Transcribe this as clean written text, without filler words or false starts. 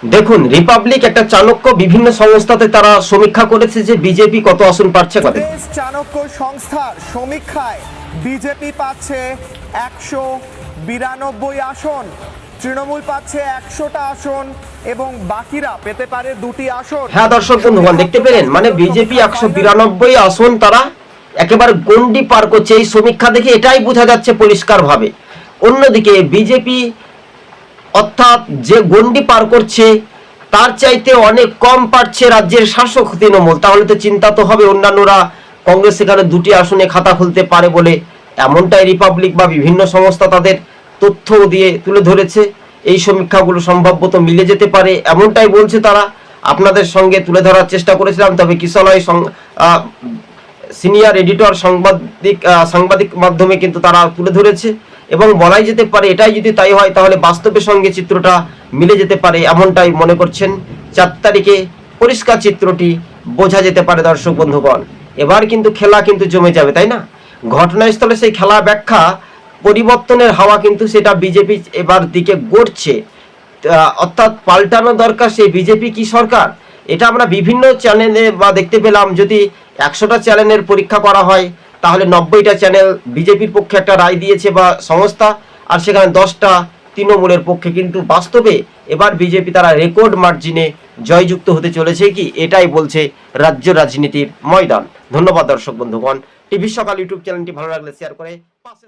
দেখুন, রিপাবলিক একটা চাণক্য বিভিন্ন সংস্থাতে তারা সমীক্ষা করেছে যে বিজেপি কত আসন পাচ্ছে। দেশ চাণক্য সংস্থার সমীক্ষায় বিজেপি পাচ্ছে 192 আসন, তৃণমূল পাচ্ছে 100টা আসন এবং বাকিরা পেতে পারে 2টি আসন। হ্যাঁ দর্শক বন্ধুগণ, দেখতে পেলেন মানে বিজেপি 192 আসন তারা একেবারে গন্ডি পার করছে। এই সমীক্ষা দেখে এটাই বোঝা যাচ্ছে পরিষ্কারভাবে। অন্যদিকে বিজেপি অর্থাৎ যে গন্ডি পার করছে তার চাইতে অনেক কম পাচ্ছে রাজ্যের শাসক তৃণমূল। তাহলে তো চিন্তা তো হবে অন্যান্যরা কংগ্রেস সেখানে 2টি আসনে খাতা খুলতে পারে বলে, এমনটাই রিপাবলিক বা বিভিন্ন সংস্থা তাদের তথ্য দিয়ে তুলে ধরেছে। এই সমীক্ষাগুলো সম্ভাব্যত মিলে যেতে পারে এমনটাই বলছে তারা। আপনাদের সঙ্গে তুলে ধরার চেষ্টা করেছিলাম, তবে কিশলয় সিনিয়র এডিটর সাংবাদিক মাধ্যমে কিন্তু তারা তুলে ধরেছে এবং বলাই যেতে পারে এটাই যদি তাই হয় তাহলে বাস্তবের সঙ্গে চিত্রটা মিলে যেতে পারে এমনটাই মনে করছেন। 4 তারিখে পরিষ্কার চিত্রটি বোঝা যেতে পারে দর্শক বন্ধুগণ। এবার কিন্তু খেলা কিন্তু জমে যাবে, তাই না? ঘটনাস্থলে সেই খেলা ব্যাখ্যা পরিবর্তনের হাওয়া কিন্তু সেটা বিজেপি এবার দিকে গড়ছে। অর্থাৎ পাল্টানো দরকার সেই বিজেপি কি সরকার, এটা আমরা বিভিন্ন চ্যানেলে বা দেখতে পেলাম। যদি 100টা চ্যানেলের পরীক্ষা করা হয় তাহলে 90টা চ্যানেল বিজেপির পক্ষে একটা রায় দিয়েছে বা সংস্থা, আর সেখানে 10টা তৃণমূলের পক্ষে। কিন্তু বাস্তবে এবার বিজেপি তারা রেকর্ড মার্জিনে জয়যুক্ত হতে চলেছে কি, এটাই বলছে রাজ্য রাজনীতির ময়দান। ধন্যবাদ দর্শক বন্ধুগণ। টিভি সকাল ইউটিউব চ্যানেলটি ভালো লাগলে শেয়ার করে পাশে